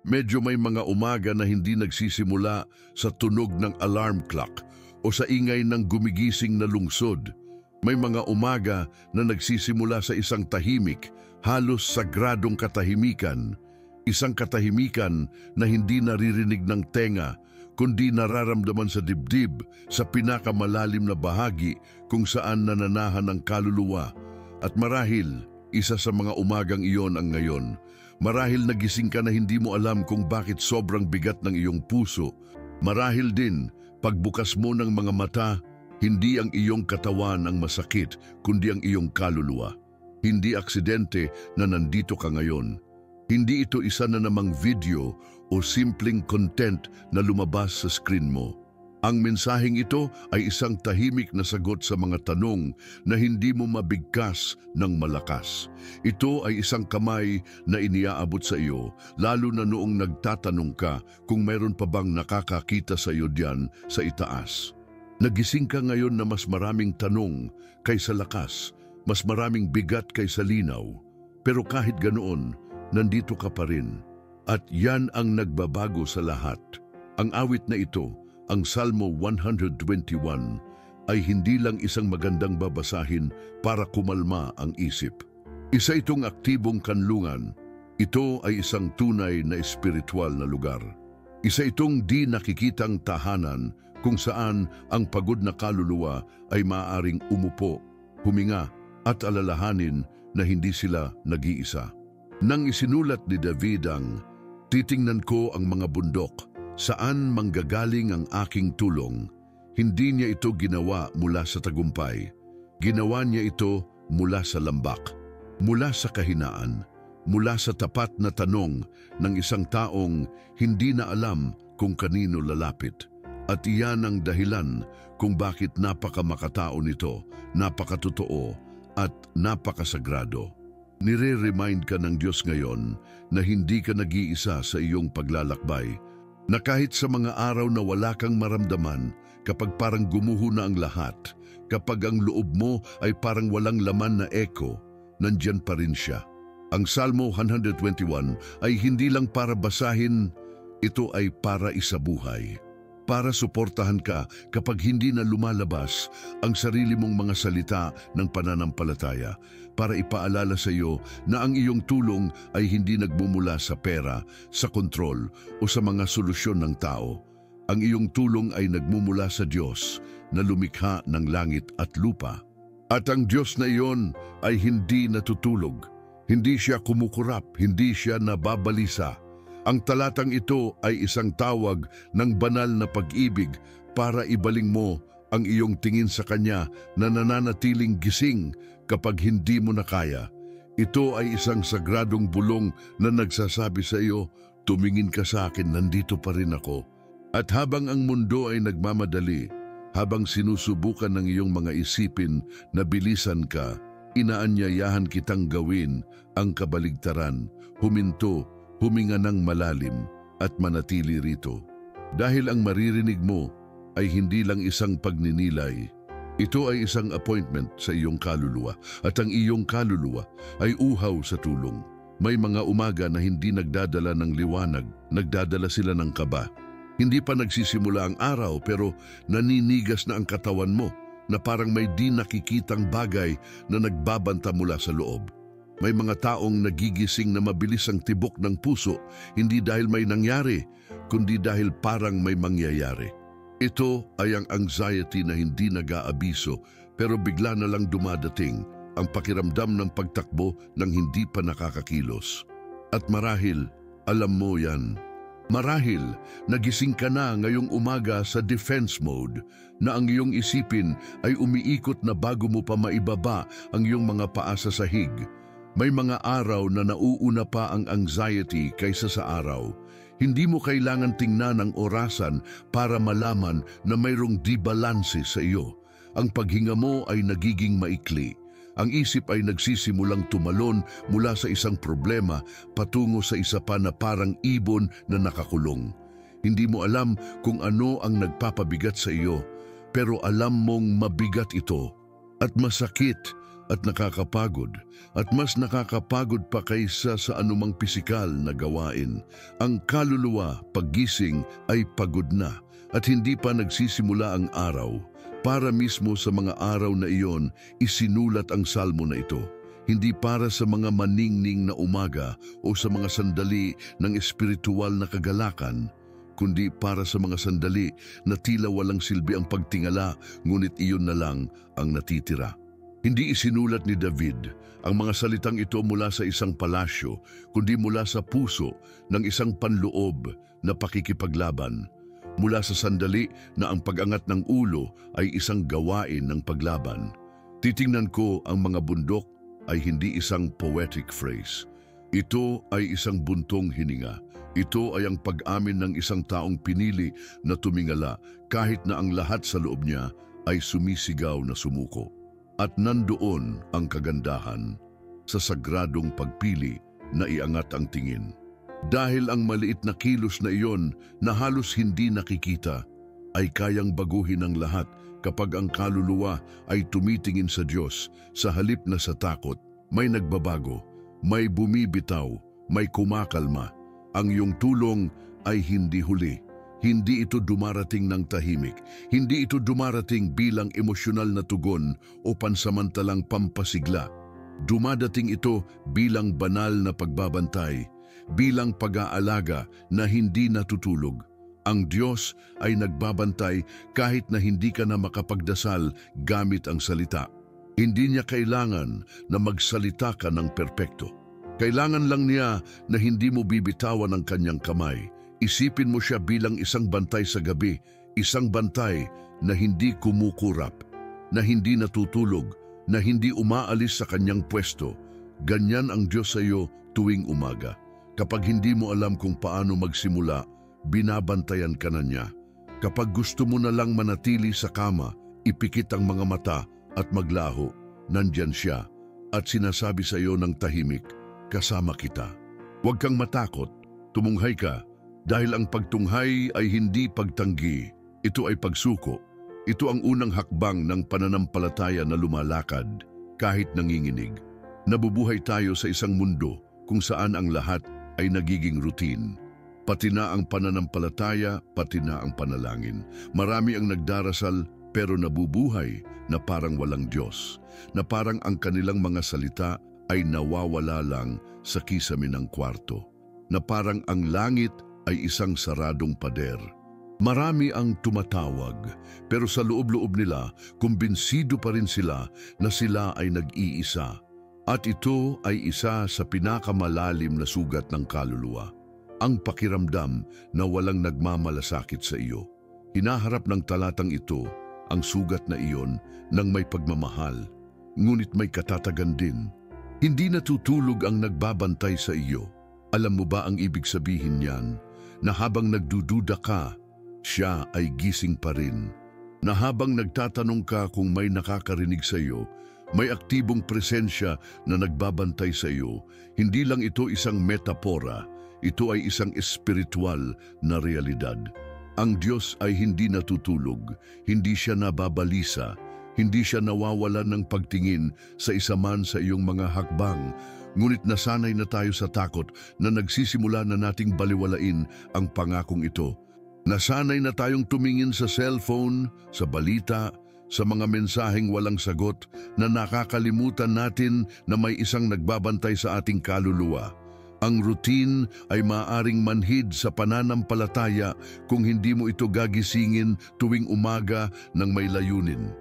Medyo may mga umaga na hindi nagsisimula sa tunog ng alarm clock o sa ingay ng gumigising na lungsod. May mga umaga na nagsisimula sa isang tahimik, halos sagradong katahimikan. Isang katahimikan na hindi naririnig ng tenga, kundi nararamdaman sa dibdib, sa pinakamalalim na bahagi kung saan nananahan ang kaluluwa. At marahil, isa sa mga umagang iyon ang ngayon. Marahil nagising ka na hindi mo alam kung bakit sobrang bigat ng iyong puso. Marahil din, pagbukas mo ng mga mata, hindi ang iyong katawan ang masakit, kundi ang iyong kaluluwa. Hindi aksidente na nandito ka ngayon. Hindi ito isa na namang video o simpleng content na lumabas sa screen mo. Ang mensaheng ito ay isang tahimik na sagot sa mga tanong na hindi mo mabigkas ng malakas. Ito ay isang kamay na iniaabot sa iyo, lalo na noong nagtatanong ka kung mayroon pa bang nakakakita sa iyo diyan sa itaas. Nagising ka ngayon na mas maraming tanong kaysa lakas, mas maraming bigat kaysa linaw. Pero kahit ganoon, nandito ka pa rin. At yan ang nagbabago sa lahat. Ang awit na ito, ang Salmo 121, ay hindi lang isang magandang babasahin para kumalma ang isip. Isa itong aktibong kanlungan. Ito ay isang tunay na espiritual na lugar. Isa itong di nakikitang tahanan kung saan ang pagod na kaluluwa ay maaaring umupo, huminga at alalahanin na hindi sila nag-iisa. Nang isinulat ni David ang, "Titingnan ko ang mga bundok, saan manggagaling ang aking tulong?" Hindi niya ito ginawa mula sa tagumpay. Ginawa niya ito mula sa lambak, mula sa kahinaan, mula sa tapat na tanong ng isang taong hindi na alam kung kanino lalapit. At iyan ang dahilan kung bakit napakamakatao nito, napakatotoo at napakasagrado. Nire-remind ka ng Diyos ngayon na hindi ka nag-iisa sa iyong paglalakbay, na kahit sa mga araw na wala kang maramdaman, kapag parang gumuho na ang lahat, kapag ang loob mo ay parang walang laman na echo, nandyan pa rin siya. Ang Salmo 121 ay hindi lang para basahin, ito ay para isabuhay. Para suportahan ka kapag hindi na lumalabas ang sarili mong mga salita ng pananampalataya, para ipaalala sa iyo na ang iyong tulong ay hindi nagmumula sa pera, sa kontrol o sa mga solusyon ng tao. Ang iyong tulong ay nagmumula sa Diyos na lumikha ng langit at lupa. At ang Diyos na iyon ay hindi natutulog, hindi siya kumukurap, hindi siya nababalisa. Ang talatang ito ay isang tawag ng banal na pag-ibig para ibaling mo ang iyong tingin sa Kanya na nananatiling gising kapag hindi mo na kaya. Ito ay isang sagradong bulong na nagsasabi sa iyo, tumingin ka sa akin, nandito pa rin ako. At habang ang mundo ay nagmamadali, habang sinusubukan ng iyong mga isipin na bilisan ka, inaanyayahan kitang gawin ang kabaligtaran, huminto, huminga ng malalim at manatili rito. Dahil ang maririnig mo ay hindi lang isang pagninilay. Ito ay isang appointment sa iyong kaluluwa at ang iyong kaluluwa ay uhaw sa tulong. May mga umaga na hindi nagdadala ng liwanag, nagdadala sila ng kaba. Hindi pa nagsisimula ang araw pero naninigas na ang katawan mo na parang may di nakikitang bagay na nagbabanta mula sa loob. May mga taong nagigising na mabilis ang tibok ng puso, hindi dahil may nangyari, kundi dahil parang may mangyayari. Ito ay ang anxiety na hindi nag-aabiso, pero bigla na lang dumadating, ang pakiramdam ng pagtakbo ng hindi pa nakakakilos. At marahil, alam mo yan. Marahil, nagising ka na ngayong umaga sa defense mode, na ang iyong isipin ay umiikot na bago mo pa maibaba ang iyong mga paa sa sahig. May mga araw na nauuna pa ang anxiety kaysa sa araw. Hindi mo kailangan tingnan ang orasan para malaman na mayroong di-balanse sa iyo. Ang paghinga mo ay nagiging maikli. Ang isip ay nagsisimulang tumalon mula sa isang problema patungo sa isa pa na parang ibon na nakakulong. Hindi mo alam kung ano ang nagpapabigat sa iyo, pero alam mong mabigat ito at masakit at nakakapagod, at mas nakakapagod pa kaysa sa anumang pisikal na gawain. Ang kaluluwa, paggising, ay pagod na at hindi pa nagsisimula ang araw. Para mismo sa mga araw na iyon, isinulat ang salmo na ito. Hindi para sa mga maningning na umaga o sa mga sandali ng espiritual na kagalakan, kundi para sa mga sandali na tila walang silbi ang pagtingala, ngunit iyon na lang ang natitira. Hindi isinulat ni David ang mga salitang ito mula sa isang palasyo, kundi mula sa puso ng isang panloob na pakikipaglaban. Mula sa sandali na ang pag-angat ng ulo ay isang gawain ng paglaban. Titingnan ko ang mga bundok ay hindi isang poetic phrase. Ito ay isang buntong hininga. Ito ay ang pag-amin ng isang taong pinili na tumingala kahit na ang lahat sa loob niya ay sumisigaw na sumuko. At nandoon ang kagandahan sa sagradong pagpili na iangat ang tingin. Dahil ang maliit na kilos na iyon na halos hindi nakikita ay kayang baguhin ang lahat kapag ang kaluluwa ay tumitingin sa Diyos sa halip na sa takot. May nagbabago, may bumibitaw, may kumakalma. Ang iyong tulong ay hindi huli. Hindi ito dumarating ng tahimik. Hindi ito dumarating bilang emosyonal na tugon o pansamantalang pampasigla. Dumadating ito bilang banal na pagbabantay, bilang pag-aalaga na hindi natutulog. Ang Diyos ay nagbabantay kahit na hindi ka na makapagdasal gamit ang salita. Hindi niya kailangan na magsalita ka ng perpekto. Kailangan lang niya na hindi mo bibitawan ang kanyang kamay. Isipin mo siya bilang isang bantay sa gabi, isang bantay na hindi kumukurap, na hindi natutulog, na hindi umaalis sa kanyang pwesto. Ganyan ang Diyos sa iyo tuwing umaga. Kapag hindi mo alam kung paano magsimula, binabantayan ka na niya. Kapag gusto mo na lang manatili sa kama, ipikit ang mga mata at maglaho, nandyan siya at sinasabi sa iyo ng tahimik, kasama kita. Huwag kang matakot, tumunghay ka. Dahil ang pagtunghay ay hindi pagtanggi, ito ay pagsuko. Ito ang unang hakbang ng pananampalataya na lumalakad kahit nanginginig. Nabubuhay tayo sa isang mundo kung saan ang lahat ay nagiging routine. Pati na ang pananampalataya, pati na ang panalangin. Marami ang nagdarasal pero nabubuhay na parang walang Diyos, na parang ang kanilang mga salita ay nawawala lang sa kisame ng kwarto, na parang ang langit ay isang saradong pader. Marami ang tumatawag, pero sa loob-loob nila, kumbinsido pa rin sila na sila ay nag-iisa. At ito ay isa sa pinakamalalim na sugat ng kaluluwa. Ang pakiramdam na walang nagmamalasakit sa iyo. Hinaharap ng talatang ito ang sugat na iyon ng may pagmamahal, ngunit may katatagan din. Hindi natutulog ang nagbabantay sa iyo. Alam mo ba ang ibig sabihin niyan? Na habang nagdududa ka, siya ay gising pa rin. Na habang nagtatanong ka kung may nakakarinig sa iyo, may aktibong presensya na nagbabantay sa iyo. Hindi lang ito isang metapora, ito ay isang espiritual na realidad. Ang Diyos ay hindi natutulog, hindi siya nababalisa, hindi siya nawawalan ng pagtingin sa isa man sa iyong mga hakbang. Ngunit nasanay na tayo sa takot na nagsisimula na nating baliwalain ang pangakong ito. Nasanay na tayong tumingin sa cellphone, sa balita, sa mga mensaheng walang sagot na nakakalimutan natin na may isang nagbabantay sa ating kaluluwa. Ang routine ay maaaring manhid sa pananampalataya kung hindi mo ito gagisingin tuwing umaga ng may layunin.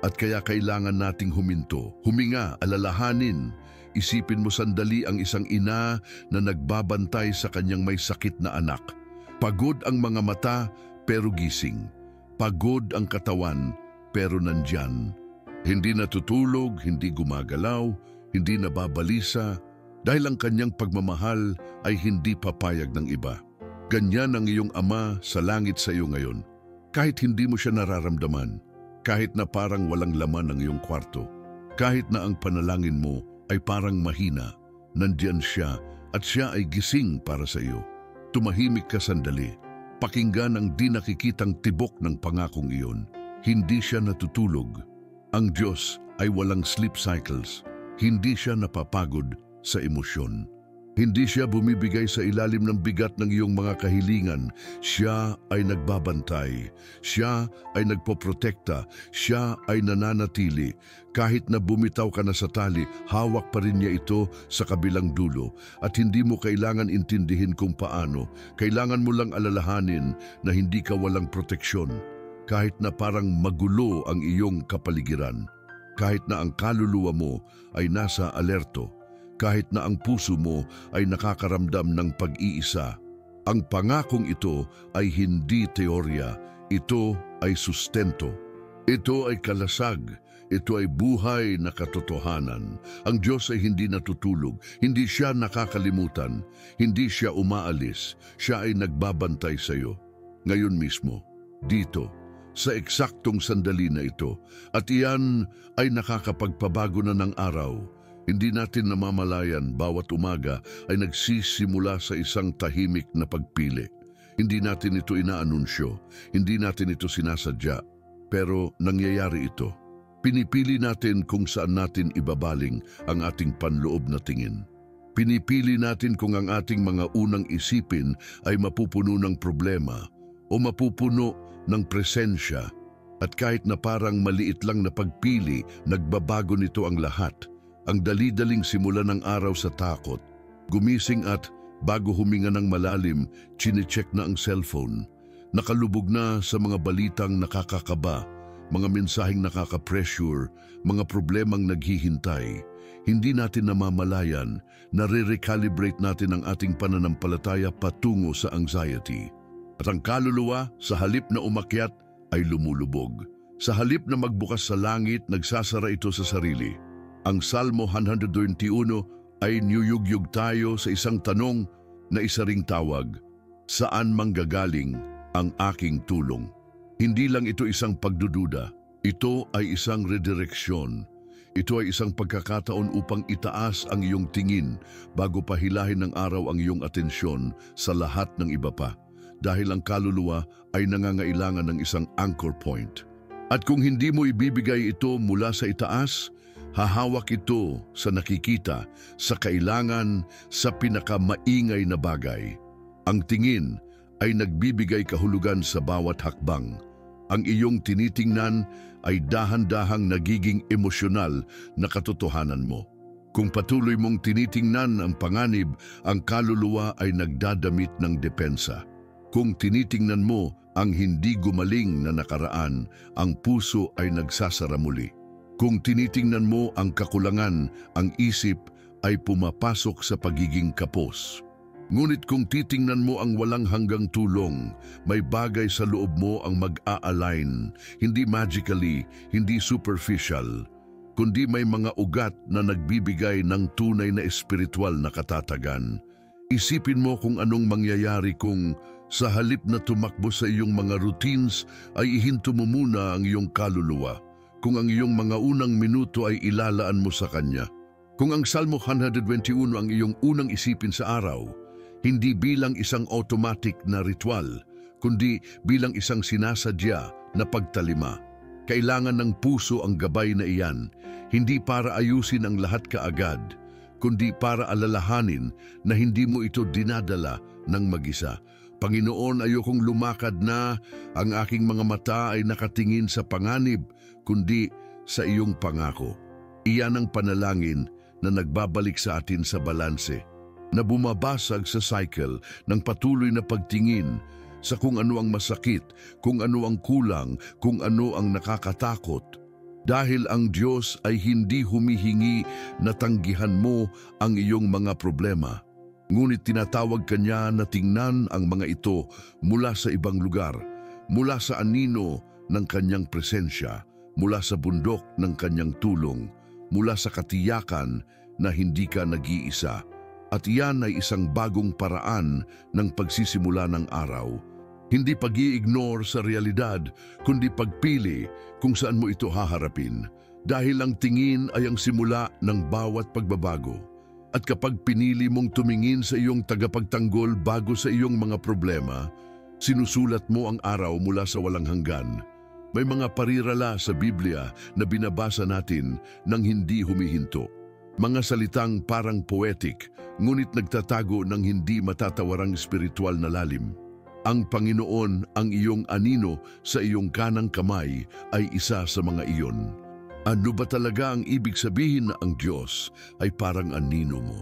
At kaya kailangan nating huminto, huminga, alalahanin. Isipin mo sandali ang isang ina na nagbabantay sa kanyang may sakit na anak. Pagod ang mga mata pero gising. Pagod ang katawan pero nandyan. Hindi natutulog, hindi gumagalaw, hindi nababalisa dahil ang kanyang pagmamahal ay hindi papayag ng iba. Ganyan ang iyong ama sa langit sa iyo ngayon. Kahit hindi mo siya nararamdaman, kahit na parang walang laman ang iyong kwarto, kahit na ang panalangin mo ay parang mahina, nandiyan siya at siya ay gising para sa iyo. Tumahimik ka sandali, pakinggan ang di nakikitang tibok ng pangakong iyon. Hindi siya natutulog. Ang Diyos ay walang sleep cycles. Hindi siya napapagod sa emosyon. Hindi siya bumibigay sa ilalim ng bigat ng iyong mga kahilingan. Siya ay nagbabantay. Siya ay nagpoprotekta. Siya ay nananatili. Kahit na bumitaw ka na sa tali, hawak pa rin niya ito sa kabilang dulo. At hindi mo kailangan intindihin kung paano. Kailangan mo lang alalahanin na hindi ka walang proteksyon. Kahit na parang magulo ang iyong kapaligiran. Kahit na ang kaluluwa mo ay nasa alerto. Kahit na ang puso mo ay nakakaramdam ng pag-iisa. Ang pangakong ito ay hindi teorya, ito ay sustento. Ito ay kalasag, ito ay buhay na katotohanan. Ang Diyos ay hindi natutulog, hindi siya nakakalimutan, hindi siya umaalis, siya ay nagbabantay sa iyo. Ngayon mismo, dito, sa eksaktong sandali na ito, at iyan ay nakakapagpabago na ng araw. Hindi natin namamalayan bawat umaga ay nagsisimula sa isang tahimik na pagpili. Hindi natin ito inaanunsyo, hindi natin ito sinasadya, pero nangyayari ito. Pinipili natin kung saan natin ibabaling ang ating panloob na tingin. Pinipili natin kung ang ating mga unang isipin ay mapupuno ng problema o mapupuno ng presensya. At kahit na parang maliit lang na pagpili, nagbabago nito ang lahat. Ang dali-daling simula ng araw sa takot, gumising at bago huminga ng malalim, chinecheck na ang cellphone. Nakalubog na sa mga balitang nakakakaba, mga mensaheng nakaka-pressure, mga problemang naghihintay. Hindi natin namamalayan, nare-recalibrate natin ang ating pananampalataya patungo sa anxiety. At ang kaluluwa, sa halip na umakyat, ay lumulubog. Sa halip na magbukas sa langit, nagsasara ito sa sarili. Ang Salmo 121 ay niyugyug tayo sa isang tanong na isa ring tawag, saan manggagaling ang aking tulong? Hindi lang ito isang pagdududa, ito ay isang redireksyon. Ito ay isang pagkakataon upang itaas ang iyong tingin bago pahilahin ng araw ang iyong atensyon sa lahat ng iba pa. Dahil ang kaluluwa ay nangangailangan ng isang anchor point. At kung hindi mo ibibigay ito mula sa itaas, hahawak ito sa nakikita, sa kailangan, sa pinakamaingay na bagay. Ang tingin ay nagbibigay kahulugan sa bawat hakbang. Ang iyong tinitingnan ay dahan-dahang nagiging emosyonal na katotohanan mo. Kung patuloy mong tinitingnan ang panganib, ang kaluluwa ay nagdadamit ng depensa. Kung tinitingnan mo ang hindi gumaling na nakaraan, ang puso ay nagsasara muli. Kung tinitingnan mo ang kakulangan, ang isip ay pumapasok sa pagiging kapos. Ngunit kung titingnan mo ang walang hanggang tulong, may bagay sa loob mo ang mag-a-align, hindi magically, hindi superficial, kundi may mga ugat na nagbibigay ng tunay na espiritual na katatagan. Isipin mo kung anong mangyayari kung sa halip na tumakbo sa iyong mga routines ay ihinto mo muna ang iyong kaluluwa. Kung ang iyong mga unang minuto ay ilalaan mo sa Kanya. Kung ang Salmo 121 ang iyong unang isipin sa araw, hindi bilang isang automatic na ritual, kundi bilang isang sinasadya na pagtalima. Kailangan ng puso ang gabay na iyan, hindi para ayusin ang lahat kaagad, kundi para alalahanin na hindi mo ito dinadala ng mag-isa. Panginoon, ayokong lumakad na ang aking mga mata ay nakatingin sa panganib, kundi sa iyong pangako. Iyan ang panalangin na nagbabalik sa atin sa balanse, na bumabasag sa cycle ng patuloy na pagtingin sa kung ano ang masakit, kung ano ang kulang, kung ano ang nakakatakot. Dahil ang Diyos ay hindi humihingi na tanggihan mo ang iyong mga problema. Ngunit tinatawag Kanya na tingnan ang mga ito mula sa ibang lugar, mula sa anino ng Kanyang presensya, mula sa bundok ng Kanyang tulong, mula sa katiyakan na hindi ka nag-iisa. At iyan ay isang bagong paraan ng pagsisimula ng araw. Hindi pag-i-ignore sa realidad, kundi pagpili kung saan mo ito haharapin. Dahil ang tingin ay ang simula ng bawat pagbabago. At kapag pinili mong tumingin sa iyong tagapagtanggol bago sa iyong mga problema, sinusulat mo ang araw mula sa walang hanggan. May mga parirala sa Biblia na binabasa natin nang hindi humihinto. Mga salitang parang poetic, ngunit nagtatago ng hindi matatawarang espiritual na lalim. Ang Panginoon, ang iyong anino sa iyong kanang kamay ay isa sa mga iyon. Ano ba talaga ang ibig sabihin na ang Diyos ay parang anino mo?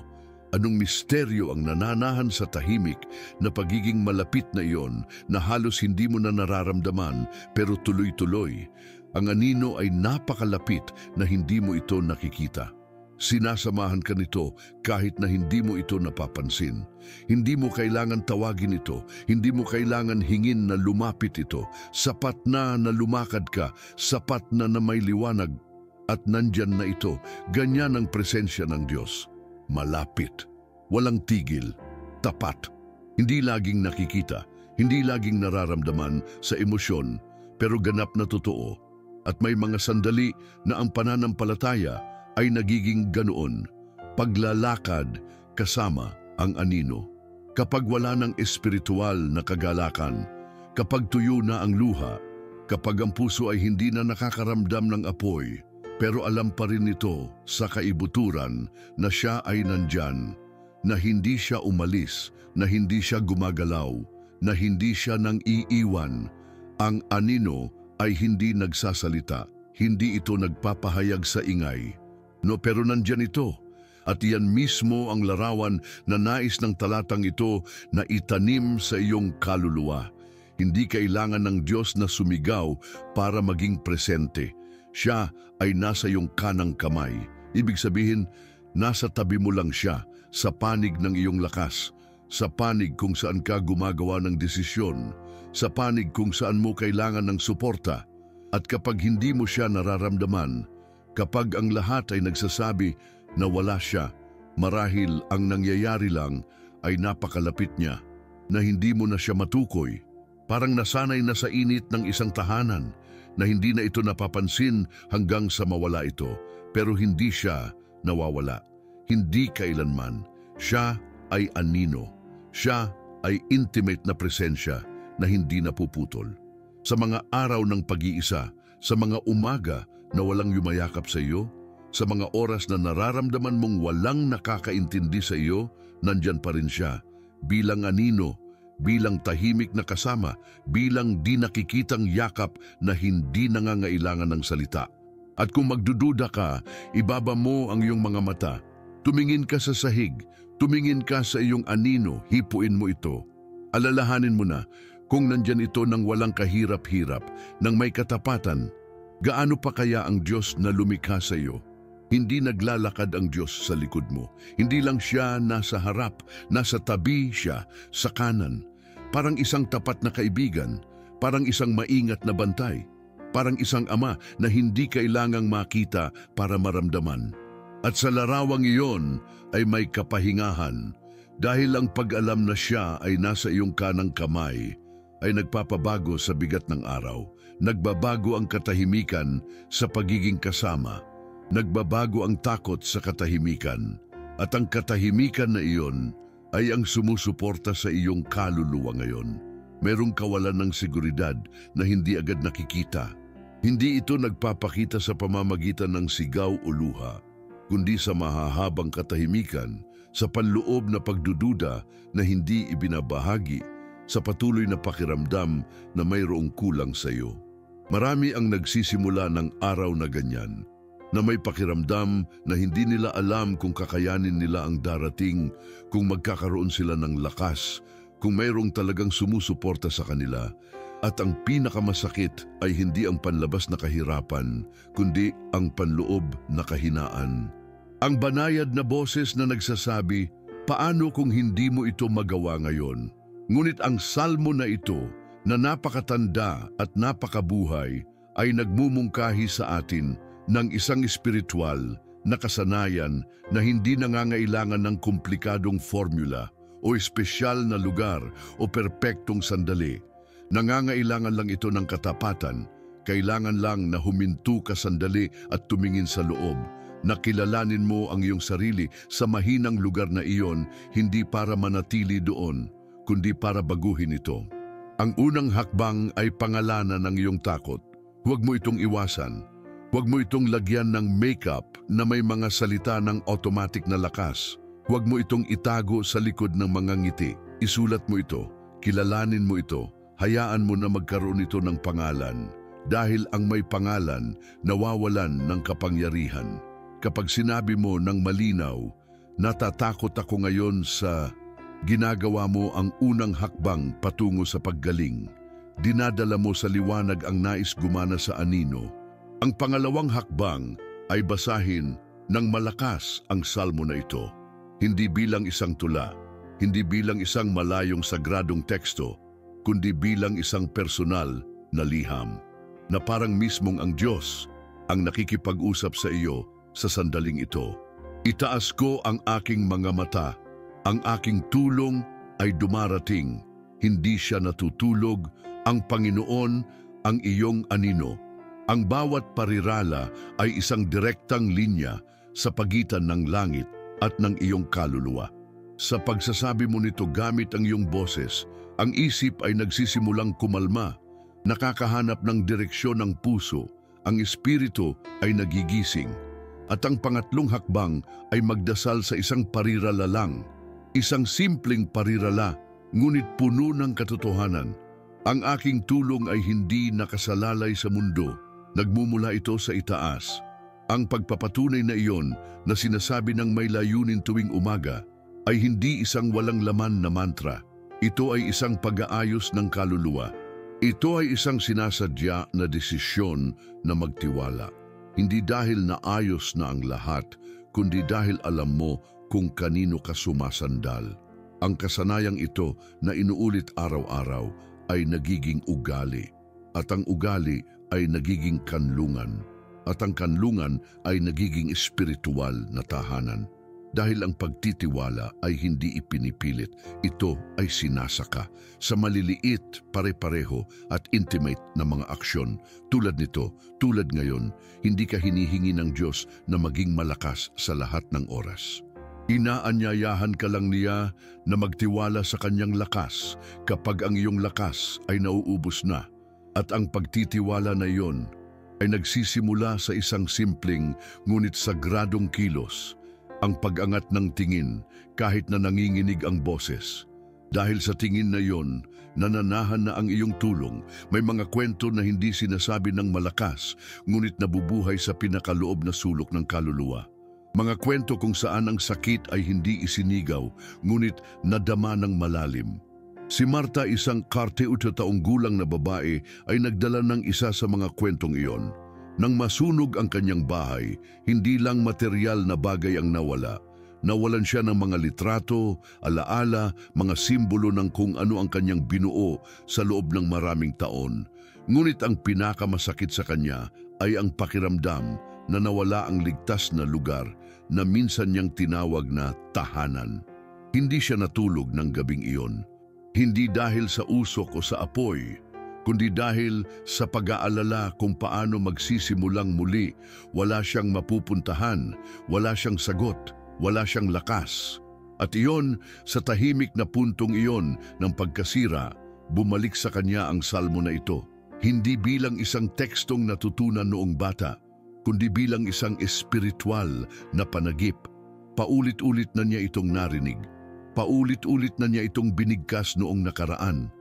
Anong misteryo ang nananahan sa tahimik na pagiging malapit na iyon na halos hindi mo na nararamdaman pero tuloy-tuloy? Ang anino ay napakalapit na hindi mo ito nakikita. Sinasamahan ka nito kahit na hindi mo ito napapansin. Hindi mo kailangan tawagin ito, hindi mo kailangan hingin na lumapit ito. Sapat na lumakad ka, sapat na may liwanag at nandyan na ito. Ganyan ang presensya ng Diyos. Malapit, walang tigil, tapat. Hindi laging nakikita, hindi laging nararamdaman sa emosyon, pero ganap na totoo. At may mga sandali na ang pananampalataya ay nagiging ganoon, paglalakad kasama ang anino. Kapag wala ng espiritual na kagalakan, kapag tuyo na ang luha, kapag ang puso ay hindi na nakakaramdam ng apoy, pero alam pa rin ito sa kaibuturan na siya ay nandyan, na hindi siya umalis, na hindi siya gumagalaw, na hindi siya nang iiwan. Ang anino ay hindi nagsasalita, hindi ito nagpapahayag sa ingay. No, pero nandyan ito, at iyan mismo ang larawan na nais ng talatang ito na itanim sa iyong kaluluwa. Hindi kailangan ng Diyos na sumigaw para maging presente. Siya ay nasa iyong kanang kamay. Ibig sabihin, nasa tabi mo lang siya, sa panig ng iyong lakas, sa panig kung saan ka gumagawa ng desisyon, sa panig kung saan mo kailangan ng suporta. At kapag hindi mo siya nararamdaman, kapag ang lahat ay nagsasabi na wala siya, marahil ang nangyayari lang ay napakalapit niya, na hindi mo na siya matukoy. Parang nasanay na sa init ng isang tahanan, na hindi na ito napapansin hanggang sa mawala ito, pero hindi siya nawawala. Hindi kailanman. Siya ay anino. Siya ay intimate na presensya na hindi napuputol. Sa mga araw ng pag-iisa, sa mga umaga na walang yumayakap sa iyo, sa mga oras na nararamdaman mong walang nakakaintindi sa iyo, nandyan pa rin siya, bilang anino, bilang tahimik na kasama, bilang di nakikitang yakap na hindi nangangailangan ng salita. At kung magdududa ka, ibaba mo ang iyong mga mata, tumingin ka sa sahig, tumingin ka sa iyong anino, hipuin mo ito. Alalahanin mo na, kung nandyan ito ng walang kahirap-hirap, ng may katapatan, gaano pa kaya ang Diyos na lumikha sa iyo? Hindi naglalakad ang Diyos sa likod mo. Hindi lang siya nasa harap, nasa tabi siya, sa kanan. Parang isang tapat na kaibigan, parang isang maingat na bantay, parang isang ama na hindi kailangang makita para maramdaman. At sa larawang iyon ay may kapahingahan, dahil ang pag-alam na siya ay nasa iyong kanang kamay ay nagpapabago sa bigat ng araw. Nagbabago ang katahimikan sa pagiging kasama. Nagbabago ang takot sa katahimikan, at ang katahimikan na iyon ay ang sumusuporta sa iyong kaluluwa ngayon. Merong kawalan ng seguridad na hindi agad nakikita. Hindi ito nagpapakita sa pamamagitan ng sigaw o luha, kundi sa mahahabang katahimikan, sa panloob na pagdududa na hindi ibinabahagi, sa patuloy na pakiramdam na mayroong kulang sa iyo. Marami ang nagsisimula ng araw na ganyan, na may pakiramdam na hindi nila alam kung kakayanin nila ang darating, kung magkakaroon sila ng lakas, kung mayroong talagang sumusuporta sa kanila. At ang pinakamasakit ay hindi ang panlabas na kahirapan, kundi ang panloob na kahinaan. Ang banayad na boses na nagsasabi, paano kung hindi mo ito magawa ngayon? Ngunit ang salmo na ito, na napakatanda at napakabuhay, ay nagmumungkahi sa atin ng isang espiritual na kasanayan na hindi nangangailangan ng komplikadong formula o espesyal na lugar o perpektong sandali. Nangangailangan lang ito ng katapatan. Kailangan lang na huminto ka sandali at tumingin sa loob, na kilalanin mo ang iyong sarili sa mahinang lugar na iyon, hindi para manatili doon, kundi para baguhin ito. Ang unang hakbang ay pangalanan ng iyong takot. Huwag mo itong iwasan. Huwag mo itong lagyan ng makeup na may mga salita ng automatic na lakas. Huwag mo itong itago sa likod ng mga ngiti. Isulat mo ito, kilalanin mo ito, hayaan mo na magkaroon ito ng pangalan. Dahil ang may pangalan, nawawalan ng kapangyarihan. Kapag sinabi mo ng malinaw, natatakot ako ngayon sa ginagawa mo ang unang hakbang patungo sa paggaling. Dinadala mo sa liwanag ang nais gumana sa anino. Ang pangalawang hakbang ay basahin ng malakas ang salmo na ito. Hindi bilang isang tula, hindi bilang isang malayong sagradong teksto, kundi bilang isang personal na liham, na parang mismong ang Diyos ang nakikipag-usap sa iyo sa sandaling ito. Itaas ko ang aking mga mata, ang aking tulong ay dumarating, hindi siya natutulog, ang Panginoon ang iyong anino. Ang bawat parirala ay isang direktang linya sa pagitan ng langit at ng iyong kaluluwa. Sa pagsasabi mo nito gamit ang iyong boses, ang isip ay nagsisimulang kumalma, nakakahanap ng direksyon ng puso, ang espiritu ay nagigising. At ang pangatlong hakbang ay magdasal sa isang parirala lang, isang simpleng parirala, ngunit puno ng katotohanan. Ang aking tulong ay hindi nakasalalay sa mundo, nagmumula ito sa itaas. Ang pagpapatunay na iyon na sinasabi ng may layunin tuwing umaga ay hindi isang walang laman na mantra. Ito ay isang pag-aayos ng kaluluwa. Ito ay isang sinasadya na desisyon na magtiwala. Hindi dahil naayos na ang lahat, kundi dahil alam mo kung kanino ka sumasandal. Ang kasanayang ito na inuulit araw-araw ay nagiging ugali, at ang ugali ay nagiging kanlungan, at ang kanlungan ay nagiging espiritual na tahanan. Dahil ang pagtitiwala ay hindi ipinipilit, ito ay sinasaka sa maliliit, pare-pareho at intimate na mga aksyon. Tulad nito, tulad ngayon, hindi ka hinihingi ng Diyos na maging malakas sa lahat ng oras. Inaanyayahan ka lang niya na magtiwala sa kanyang lakas kapag ang iyong lakas ay nauubos na, at ang pagtitiwala na iyon ay nagsisimula sa isang simpleng ngunit sagradong kilos. Ang pag-angat ng tingin kahit na nanginginig ang boses. Dahil sa tingin na iyon, nananahan na ang iyong tulong. May mga kwento na hindi sinasabi ng malakas, ngunit nabubuhay sa pinakaloob na sulok ng kaluluwa. Mga kwento kung saan ang sakit ay hindi isinigaw, ngunit nadama ng malalim. Si Marta, isang 48 taong gulang na babae, ay nagdala ng isa sa mga kwentong iyon. Nang masunog ang kanyang bahay, hindi lang material na bagay ang nawala. Nawalan siya ng mga litrato, alaala, mga simbolo ng kung ano ang kanyang binuo sa loob ng maraming taon. Ngunit ang pinakamasakit sa kanya ay ang pakiramdam na nawala ang ligtas na lugar na minsan niyang tinawag na tahanan. Hindi siya natulog ng gabing iyon. Hindi dahil sa usok o sa apoy, kundi dahil sa pag-aalala kung paano magsisimulang muli. Wala siyang mapupuntahan, wala siyang sagot, wala siyang lakas. At iyon, sa tahimik na puntong iyon ng pagkasira, bumalik sa kanya ang salmo na ito. Hindi bilang isang tekstong natutunan noong bata, kundi bilang isang espiritual na panagip. Paulit-ulit na niya itong narinig. Paulit-ulit na niya itong binigkas noong nakaraan.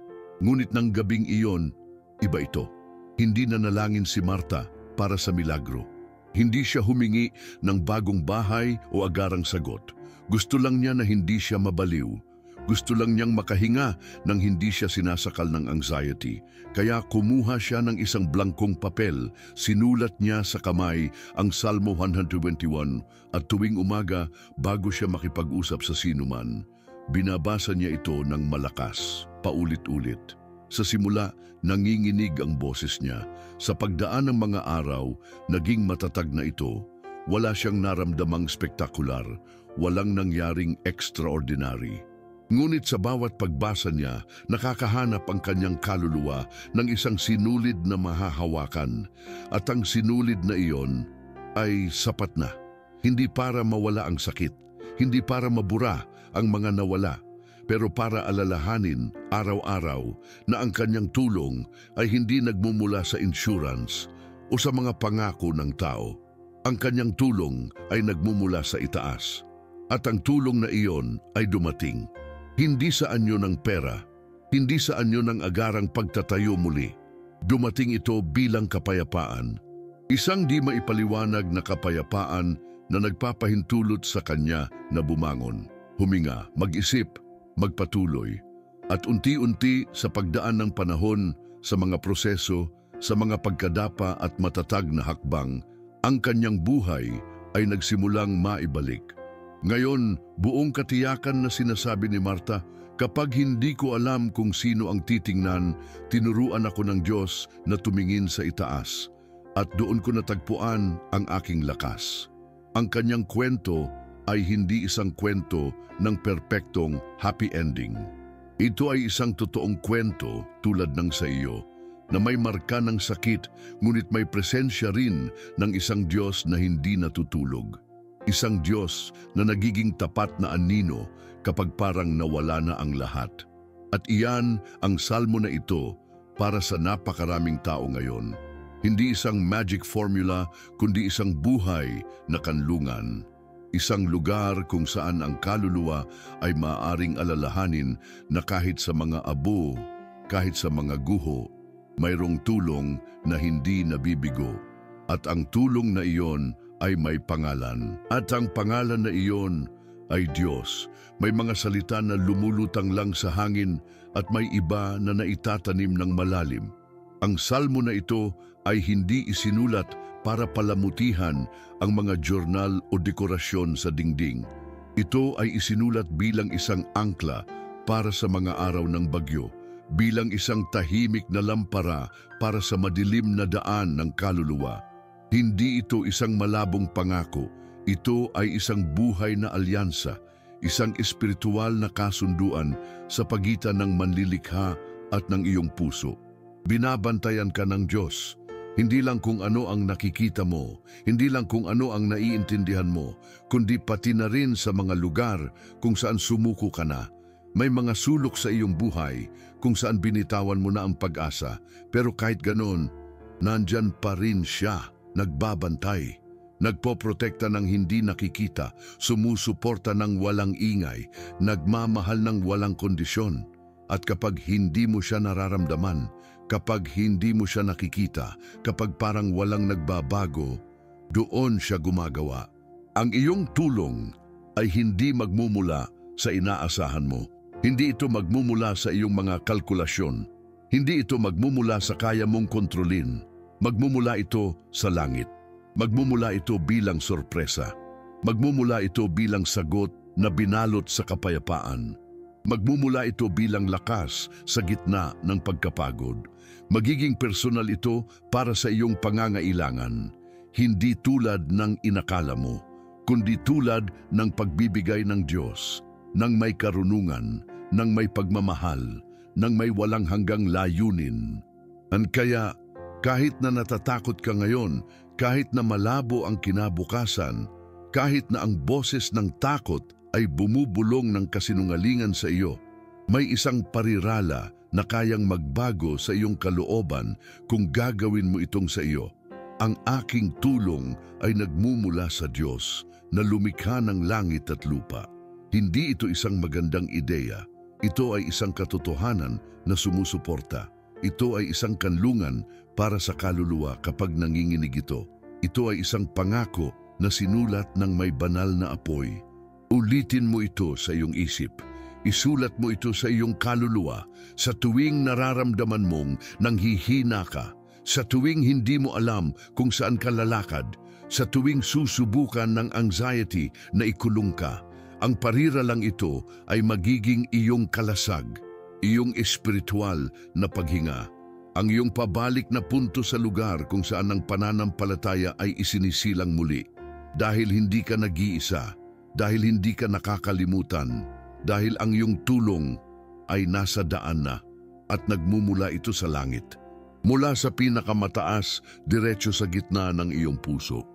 Ngunit ng gabing iyon, iba ito. Hindi nanalangin si Marta para sa milagro. Hindi siya humingi ng bagong bahay o agarang sagot. Gusto lang niya na hindi siya mabaliw. Gusto lang niyang makahinga nang hindi siya sinasakal ng anxiety. Kaya kumuha siya ng isang blankong papel, sinulat niya sa kamay ang Salmo 121 at tuwing umaga bago siya makipag-usap sa sinuman, binabasa niya ito ng malakas, paulit-ulit. Sa simula, nanginginig ang boses niya. Sa pagdaan ng mga araw, naging matatag na ito. Wala siyang naramdamang spektakular, walang nangyaring extraordinary. Ngunit sa bawat pagbasa niya, nakakahanap ang kanyang kaluluwa ng isang sinulid na mahahawakan. At ang sinulid na iyon ay sapat na. Hindi para mawala ang sakit, hindi para mabura ang mga nawala, pero para alalahanin araw-araw na ang kanyang tulong ay hindi nagmumula sa insurance o sa mga pangako ng tao. Ang kanyang tulong ay nagmumula sa itaas. At ang tulong na iyon ay dumating. Hindi sa anyo ng pera, hindi sa anyo ng agarang pagtatayo muli. Dumating ito bilang kapayapaan. Isang di maipaliwanag na kapayapaan na nagpapahintulot sa kanya na bumangon, huminga, mag-isip, magpatuloy. At unti-unti sa pagdaan ng panahon, sa mga proseso, sa mga pagkadapa at matatag na hakbang, ang kanyang buhay ay nagsimulang maibalik. Ngayon, buong katiyakan na sinasabi ni Marta, kapag hindi ko alam kung sino ang titingnan, tinuruan ako ng Diyos na tumingin sa itaas at doon ko natagpuan ang aking lakas. Ang kanyang kwento ay hindi isang kwento ng perpektong happy ending. Ito ay isang totoong kwento tulad ng sa iyo, na may marka ng sakit ngunit may presensya rin ng isang Diyos na hindi natutulog. Isang Diyos na nagiging tapat na anino kapag parang nawala na ang lahat. At iyan ang salmo na ito para sa napakaraming tao ngayon. Hindi isang magic formula, kundi isang buhay na kanlungan. Isang lugar kung saan ang kaluluwa ay maaaring alalahanin na kahit sa mga abo, kahit sa mga guho, mayroong tulong na hindi nabibigo. At ang tulong na iyon ay may pangalan. At ang pangalan na iyon ay Diyos. May mga salita na lumulutang lang sa hangin at may iba na naitatanim ng malalim. Ang salmo na ito ay hindi isinulat para palamutihan ang mga journal o dekorasyon sa dingding. Ito ay isinulat bilang isang angkla para sa mga araw ng bagyo, bilang isang tahimik na lampara para sa madilim na daan ng kaluluwa. Hindi ito isang malabong pangako, ito ay isang buhay na alyansa, isang espiritual na kasunduan sa pagitan ng manlilikha at ng iyong puso. Binabantayan ka ng Diyos, hindi lang kung ano ang nakikita mo, hindi lang kung ano ang naiintindihan mo, kundi pati na rin sa mga lugar kung saan sumuko ka na. May mga sulok sa iyong buhay kung saan binitawan mo na ang pag-asa, pero kahit ganon, nandyan pa rin siya, nagbabantay, nagpoprotekta ng hindi nakikita, sumusuporta ng walang ingay, nagmamahal ng walang kondisyon. At kapag hindi mo siya nararamdaman, kapag hindi mo siya nakikita, kapag parang walang nagbabago, doon siya gumagawa. Ang iyong tulong ay hindi magmumula sa inaasahan mo. Hindi ito magmumula sa iyong mga kalkulasyon. Hindi ito magmumula sa kaya mong kontrolin. Magmumula ito sa langit. Magmumula ito bilang sorpresa. Magmumula ito bilang sagot na binalot sa kapayapaan. Magmumula ito bilang lakas sa gitna ng pagkapagod. Magiging personal ito para sa iyong pangangailangan. Hindi tulad ng inakala mo, kundi tulad ng pagbibigay ng Diyos, ng may karunungan, ng may pagmamahal, ng may walang hanggang layunin. Kaya, kahit na natatakot ka ngayon, kahit na malabo ang kinabukasan, kahit na ang boses ng takot ay bumubulong ng kasinungalingan sa iyo, may isang parirala na kayang magbago sa iyong kalooban kung gagawin mo itong sa iyo. Ang aking tulong ay nagmumula sa Diyos na lumikha ng langit at lupa. Hindi ito isang magandang ideya. Ito ay isang katotohanan na sumusuporta. Ito ay isang kanlungan para sa kaluluwa kapag nanginginig ito. Ito ay isang pangako na sinulat ng may banal na apoy. Ulitin mo ito sa iyong isip. Isulat mo ito sa iyong kaluluwa sa tuwing nararamdaman mong nanghihina ka, sa tuwing hindi mo alam kung saan ka lalakad, sa tuwing susubukan ng anxiety na ikulong ka. Ang pariralang ito ay magiging iyong kalasag, iyong espiritual na paghinga, ang iyong pabalik na punto sa lugar kung saan ang pananampalataya ay isinisilang muli. Dahil hindi ka nag-iisa, dahil hindi ka nakakalimutan, dahil ang iyong tulong ay nasa daan na at nagmumula ito sa langit. Mula sa pinakamataas, diretso sa gitna ng iyong puso.